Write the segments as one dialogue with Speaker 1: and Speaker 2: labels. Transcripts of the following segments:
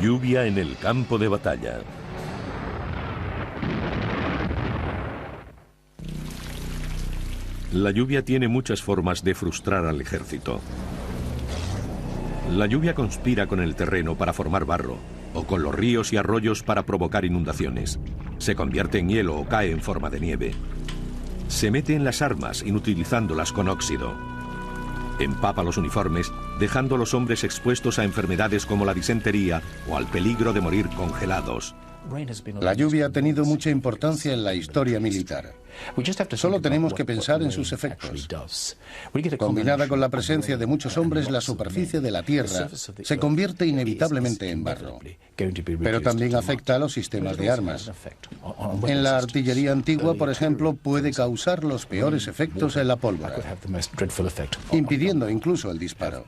Speaker 1: Lluvia en el campo de batalla. La lluvia tiene muchas formas de frustrar al ejército. La lluvia conspira con el terreno para formar barro, o con los ríos y arroyos para provocar inundaciones. Se convierte en hielo o cae en forma de nieve. Se mete en las armas, inutilizándolas con óxido. Empapa los uniformes, dejando a los hombres expuestos a enfermedades como la disentería o al peligro de morir congelados.
Speaker 2: La lluvia ha tenido mucha importancia en la historia militar. Solo tenemos que pensar en sus efectos. Combinada con la presencia de muchos hombres, la superficie de la Tierra se convierte inevitablemente en barro. Pero también afecta a los sistemas de armas. En la artillería antigua, por ejemplo, puede causar los peores efectos en la pólvora, impidiendo incluso el disparo.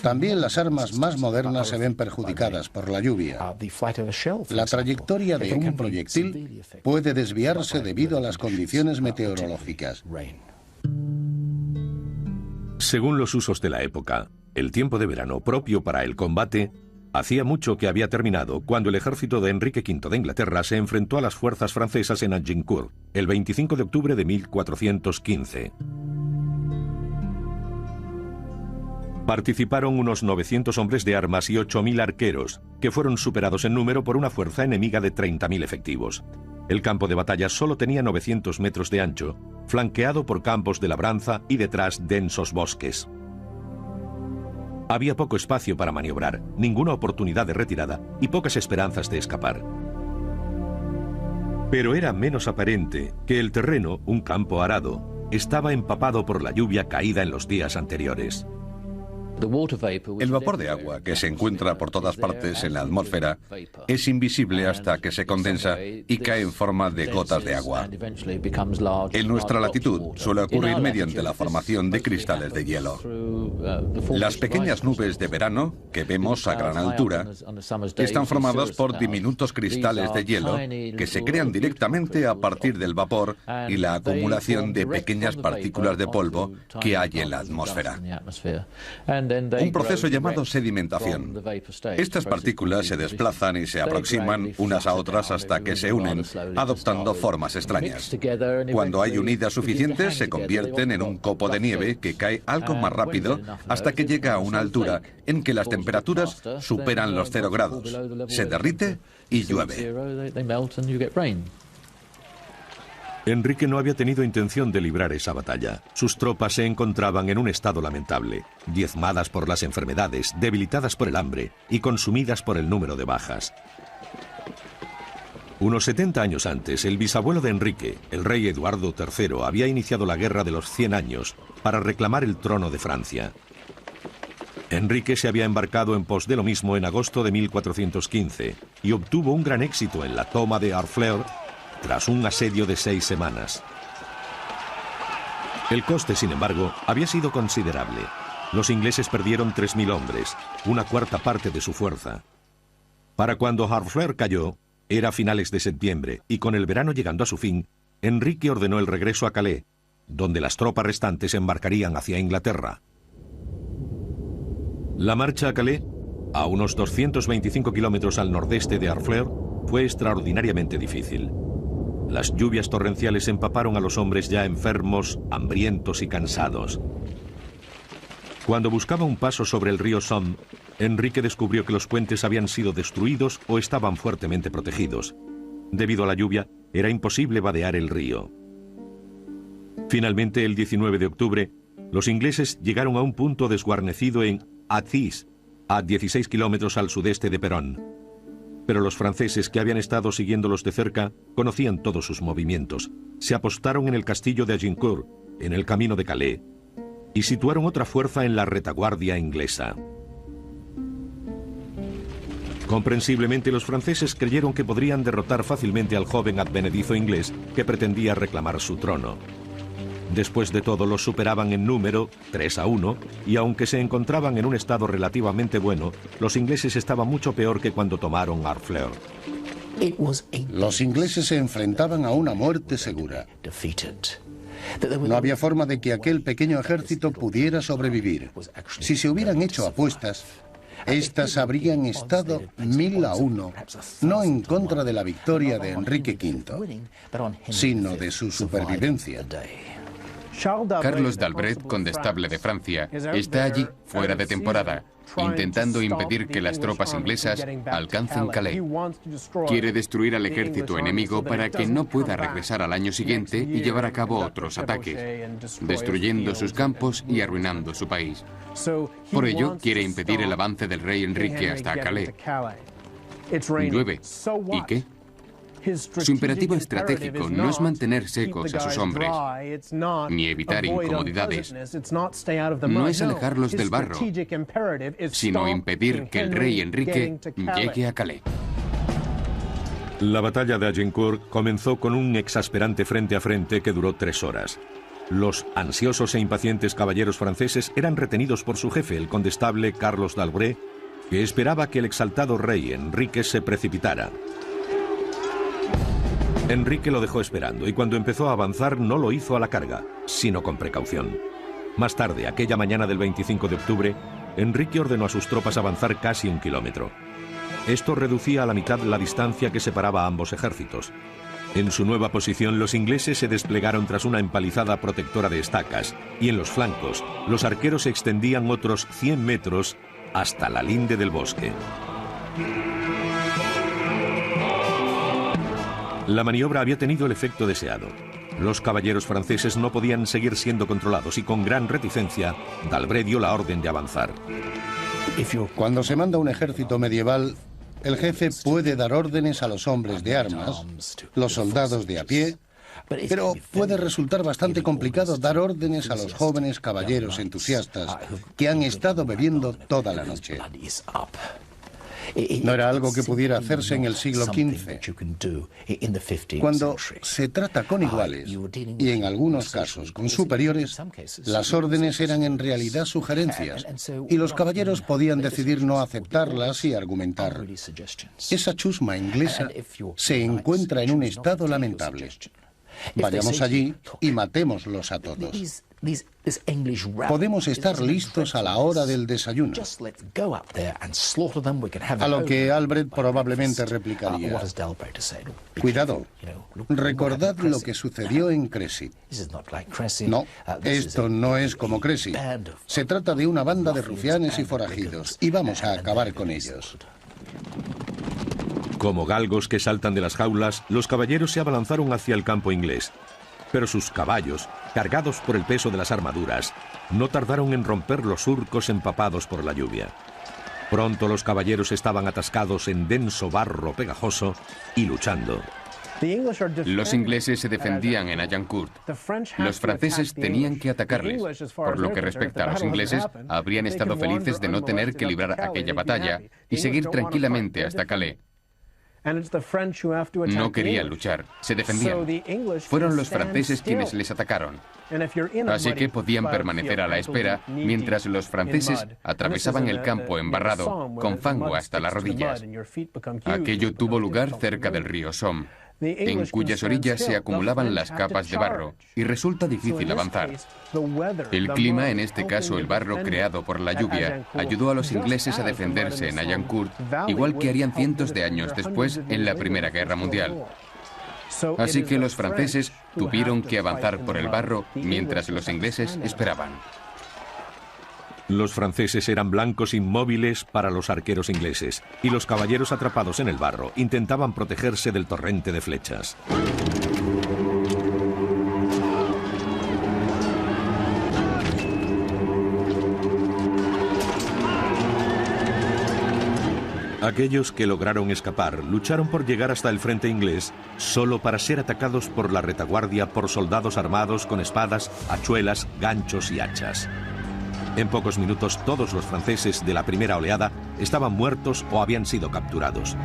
Speaker 2: También las armas más modernas se ven perjudicadas por la lluvia. La trayectoria de un proyectil puede desviarse debido a las condiciones meteorológicas.
Speaker 1: Según los usos de la época, el tiempo de verano propio para el combate hacía mucho que había terminado cuando el ejército de Enrique V de Inglaterra se enfrentó a las fuerzas francesas en Agincourt el 25 de octubre de 1415. Participaron unos 900 hombres de armas y 8.000 arqueros, que fueron superados en número por una fuerza enemiga de 30.000 efectivos. El campo de batalla solo tenía 900 metros de ancho, flanqueado por campos de labranza y detrás densos bosques. Había poco espacio para maniobrar, ninguna oportunidad de retirada y pocas esperanzas de escapar. Pero era menos aparente que el terreno, un campo arado, estaba empapado por la lluvia caída en los días anteriores.
Speaker 3: El vapor de agua, que se encuentra por todas partes en la atmósfera, es invisible hasta que se condensa y cae en forma de gotas de agua. En nuestra latitud suele ocurrir mediante la formación de cristales de hielo. Las pequeñas nubes de verano, que vemos a gran altura, están formadas por diminutos cristales de hielo que se crean directamente a partir del vapor y la acumulación de pequeñas partículas de polvo que hay en la atmósfera. Un proceso llamado sedimentación. Estas partículas se desplazan y se aproximan unas a otras hasta que se unen, adoptando formas extrañas. Cuando hay unidas suficientes, se convierten en un copo de nieve que cae algo más rápido hasta que llega a una altura en que las temperaturas superan los 0 grados. Se derrite y llueve.
Speaker 1: Enrique no había tenido intención de librar esa batalla. Sus tropas se encontraban en un estado lamentable, diezmadas por las enfermedades, debilitadas por el hambre y consumidas por el número de bajas. Unos 70 años antes, el bisabuelo de Enrique, el rey Eduardo III, había iniciado la Guerra de los 100 años para reclamar el trono de Francia. Enrique se había embarcado en pos de lo mismo en agosto de 1415 y obtuvo un gran éxito en la toma de Harfleur tras un asedio de 6 semanas. El coste, sin embargo, había sido considerable. Los ingleses perdieron 3.000 hombres, una cuarta parte de su fuerza. Para cuando Harfleur cayó, era a finales de septiembre, y con el verano llegando a su fin, Enrique ordenó el regreso a Calais, donde las tropas restantes embarcarían hacia Inglaterra. La marcha a Calais, a unos 225 kilómetros al nordeste de Harfleur, fue extraordinariamente difícil. Las lluvias torrenciales empaparon a los hombres ya enfermos, hambrientos y cansados. Cuando buscaba un paso sobre el río Somme, Enrique descubrió que los puentes habían sido destruidos o estaban fuertemente protegidos. Debido a la lluvia, era imposible vadear el río. Finalmente, el 19 de octubre, los ingleses llegaron a un punto desguarnecido en Athis, a 16 kilómetros al sudeste de Perón. Pero los franceses, que habían estado siguiéndolos de cerca, conocían todos sus movimientos. Se apostaron en el castillo de Agincourt, en el camino de Calais, y situaron otra fuerza en la retaguardia inglesa. Comprensiblemente, los franceses creyeron que podrían derrotar fácilmente al joven advenedizo inglés que pretendía reclamar su trono. Después de todo, los superaban en número, 3-1, y aunque se encontraban en un estado relativamente bueno, los ingleses estaban mucho peor que cuando tomaron Harfleur.
Speaker 2: Los ingleses se enfrentaban a una muerte segura. No había forma de que aquel pequeño ejército pudiera sobrevivir. Si se hubieran hecho apuestas, Estas habrían estado 1000-1, no en contra de la victoria de Enrique V, sino de su supervivencia.
Speaker 4: Carlos d'Albret, condestable de Francia, está allí, fuera de temporada, intentando impedir que las tropas inglesas alcancen Calais. Quiere destruir al ejército enemigo para que no pueda regresar al año siguiente y llevar a cabo otros ataques, destruyendo sus campos y arruinando su país. Por ello, quiere impedir el avance del rey Enrique hasta Calais. Llueve. ¿Y qué? Su imperativo estratégico no es mantener secos a sus hombres, ni evitar incomodidades. No es alejarlos del barro, sino impedir que el rey Enrique llegue a Calais.
Speaker 1: La batalla de Agincourt comenzó con un exasperante frente a frente que duró 3 horas. Los ansiosos e impacientes caballeros franceses eran retenidos por su jefe, el condestable Carlos d'Albret, que esperaba que el exaltado rey Enrique se precipitara. Enrique lo dejó esperando y cuando empezó a avanzar no lo hizo a la carga, sino con precaución. Más tarde, aquella mañana del 25 de octubre, Enrique ordenó a sus tropas avanzar casi 1 kilómetro. Esto reducía a la mitad la distancia que separaba a ambos ejércitos. En su nueva posición, los ingleses se desplegaron tras una empalizada protectora de estacas y en los flancos, los arqueros se extendían otros 100 metros hasta la linde del bosque. La maniobra había tenido el efecto deseado. Los caballeros franceses no podían seguir siendo controlados y con gran reticencia, d'Albret dio la orden de avanzar.
Speaker 2: Cuando se manda un ejército medieval, el jefe puede dar órdenes a los hombres de armas, los soldados de a pie, pero puede resultar bastante complicado dar órdenes a los jóvenes caballeros entusiastas que han estado bebiendo toda la noche. No era algo que pudiera hacerse en el siglo XV. Cuando se trata con iguales, y en algunos casos con superiores, las órdenes eran en realidad sugerencias, y los caballeros podían decidir no aceptarlas y argumentar. Esa chusma inglesa se encuentra en un estado lamentable. Vayamos allí y matémoslos a todos. Podemos estar listos a la hora del desayuno. A lo que Albret probablemente replicaría: cuidado, recordad lo que sucedió en Crécy. No, esto no es como Crécy. Se trata de una banda de rufianes y forajidos, y vamos a acabar con ellos.
Speaker 1: Como galgos que saltan de las jaulas, los caballeros se abalanzaron hacia el campo inglés. Pero sus caballos, cargados por el peso de las armaduras, no tardaron en romper los surcos empapados por la lluvia. Pronto los caballeros estaban atascados en denso barro pegajoso y luchando.
Speaker 4: Los ingleses se defendían en Agincourt. Los franceses tenían que atacarles. Por lo que respecta a los ingleses, habrían estado felices de no tener que librar aquella batalla y seguir tranquilamente hasta Calais. No querían luchar, se defendían. Fueron los franceses quienes les atacaron. Así que podían permanecer a la espera mientras los franceses atravesaban el campo embarrado con fango hasta las rodillas. Aquello tuvo lugar cerca del río Somme, en cuyas orillas se acumulaban las capas de barro y resulta difícil avanzar. El clima, en este caso el barro creado por la lluvia, ayudó a los ingleses a defenderse en Agincourt, igual que harían cientos de años después en la Primera Guerra Mundial. Así que los franceses tuvieron que avanzar por el barro mientras los ingleses esperaban.
Speaker 1: Los franceses eran blancos inmóviles para los arqueros ingleses, y los caballeros atrapados en el barro intentaban protegerse del torrente de flechas. Aquellos que lograron escapar lucharon por llegar hasta el frente inglés solo para ser atacados por la retaguardia por soldados armados con espadas, hachuelas, ganchos y hachas. En pocos minutos todos los franceses de la primera oleada estaban muertos o habían sido capturados.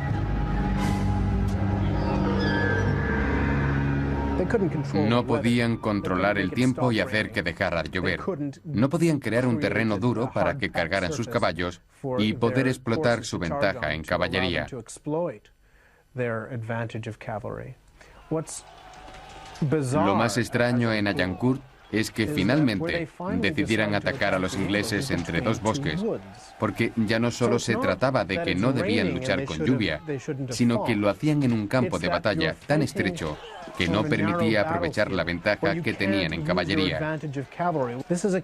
Speaker 4: No podían controlar el tiempo y hacer que dejara de llover. No podían crear un terreno duro para que cargaran sus caballos y poder explotar su ventaja en caballería. Lo más extraño en Agincourt es que finalmente decidieran atacar a los ingleses entre dos bosques, porque ya no solo se trataba de que no debían luchar con lluvia, sino que lo hacían en un campo de batalla tan estrecho que no permitía aprovechar la ventaja que tenían en caballería.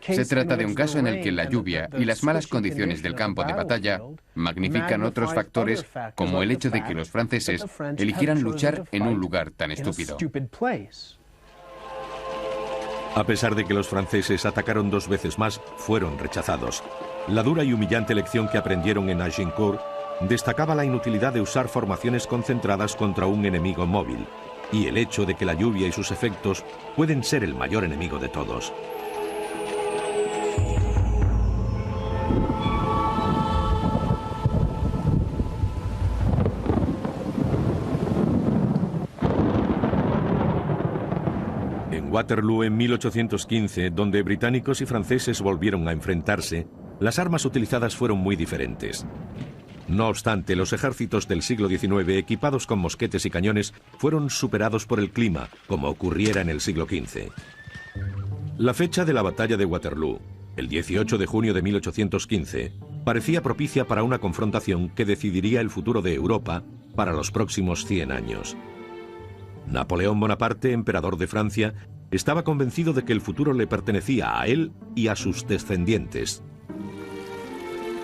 Speaker 4: Se trata de un caso en el que la lluvia y las malas condiciones del campo de batalla magnifican otros factores, como el hecho de que los franceses eligieran luchar en un lugar tan estúpido.
Speaker 1: A pesar de que los franceses atacaron 2 veces más, fueron rechazados. La dura y humillante lección que aprendieron en Agincourt destacaba la inutilidad de usar formaciones concentradas contra un enemigo móvil, y el hecho de que la lluvia y sus efectos pueden ser el mayor enemigo de todos. En Waterloo, en 1815, donde británicos y franceses volvieron a enfrentarse, las armas utilizadas fueron muy diferentes. No obstante, los ejércitos del siglo XIX, equipados con mosquetes y cañones, fueron superados por el clima, como ocurriera en el siglo XV. La fecha de la batalla de Waterloo, el 18 de junio de 1815, parecía propicia para una confrontación que decidiría el futuro de Europa para los próximos 100 años. Napoleón Bonaparte, emperador de Francia, estaba convencido de que el futuro le pertenecía a él y a sus descendientes.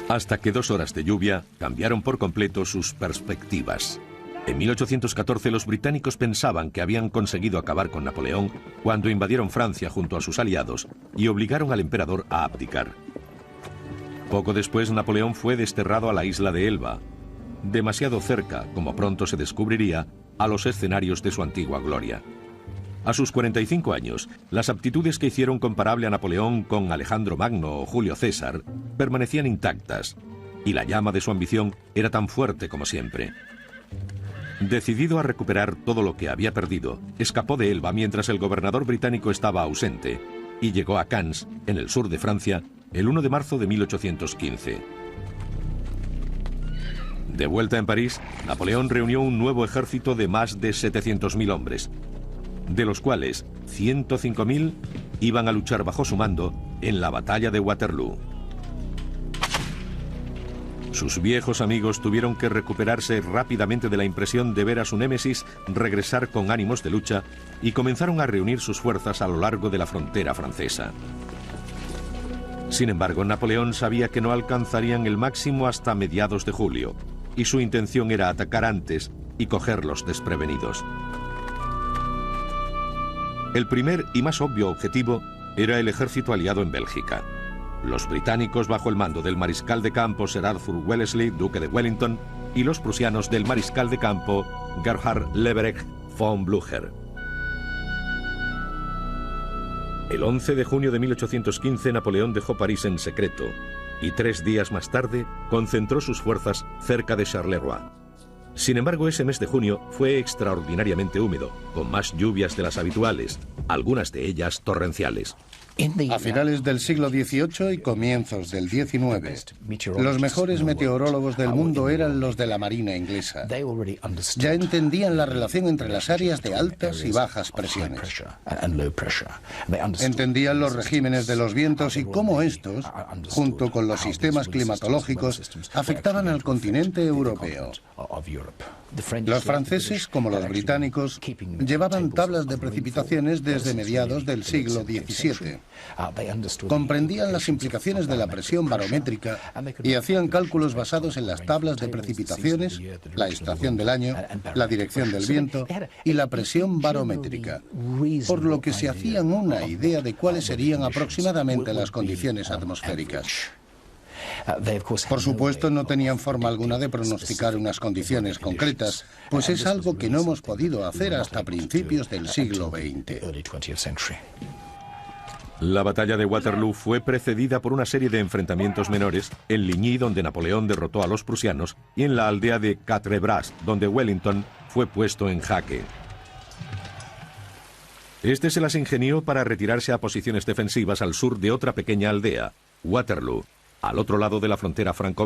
Speaker 1: Hasta que 2 horas de lluvia cambiaron por completo sus perspectivas. En 1814 los británicos pensaban que habían conseguido acabar con Napoleón cuando invadieron Francia junto a sus aliados y obligaron al emperador a abdicar. Poco después Napoleón fue desterrado a la isla de Elba, demasiado cerca, como pronto se descubriría, a los escenarios de su antigua gloria. A sus 45 años, las aptitudes que hicieron comparable a Napoleón con Alejandro Magno o Julio César permanecían intactas, y la llama de su ambición era tan fuerte como siempre. Decidido a recuperar todo lo que había perdido, escapó de Elba mientras el gobernador británico estaba ausente, y llegó a Cannes, en el sur de Francia, el 1 de marzo de 1815. De vuelta en París, Napoleón reunió un nuevo ejército de más de 700.000 hombres, de los cuales 105.000 iban a luchar bajo su mando en la batalla de Waterloo. Sus viejos amigos tuvieron que recuperarse rápidamente de la impresión de ver a su némesis regresar con ánimos de lucha y comenzaron a reunir sus fuerzas a lo largo de la frontera francesa. Sin embargo, Napoleón sabía que no alcanzarían el máximo hasta mediados de julio, y su intención era atacar antes y cogerlos desprevenidos. El primer y más obvio objetivo era el ejército aliado en Bélgica. Los británicos bajo el mando del mariscal de campo Sir Arthur Wellesley, duque de Wellington, y los prusianos del mariscal de campo Gerhard Lebrecht von Blücher. El 11 de junio de 1815 Napoleón dejó París en secreto y 3 días más tarde concentró sus fuerzas cerca de Charleroi. Sin embargo, ese mes de junio fue extraordinariamente húmedo, con más lluvias de las habituales, algunas de ellas torrenciales.
Speaker 2: A finales del siglo XVIII y comienzos del XIX, los mejores meteorólogos del mundo eran los de la Marina inglesa. Ya entendían la relación entre las áreas de altas y bajas presiones. Entendían los regímenes de los vientos y cómo estos, junto con los sistemas climatológicos, afectaban al continente europeo. Los franceses, como los británicos, llevaban tablas de precipitaciones desde mediados del siglo XVII. Comprendían las implicaciones de la presión barométrica y hacían cálculos basados en las tablas de precipitaciones, la estación del año, la dirección del viento y la presión barométrica, por lo que se hacían una idea de cuáles serían aproximadamente las condiciones atmosféricas. Por supuesto, no tenían forma alguna de pronosticar unas condiciones concretas, pues es algo que no hemos podido hacer hasta principios del siglo XX.
Speaker 1: La batalla de Waterloo fue precedida por una serie de enfrentamientos menores en Ligny, donde Napoleón derrotó a los prusianos, y en la aldea de Quatre-Bras, donde Wellington fue puesto en jaque. Este se las ingenió para retirarse a posiciones defensivas al sur de otra pequeña aldea, Waterloo, al otro lado de la frontera franco-belga.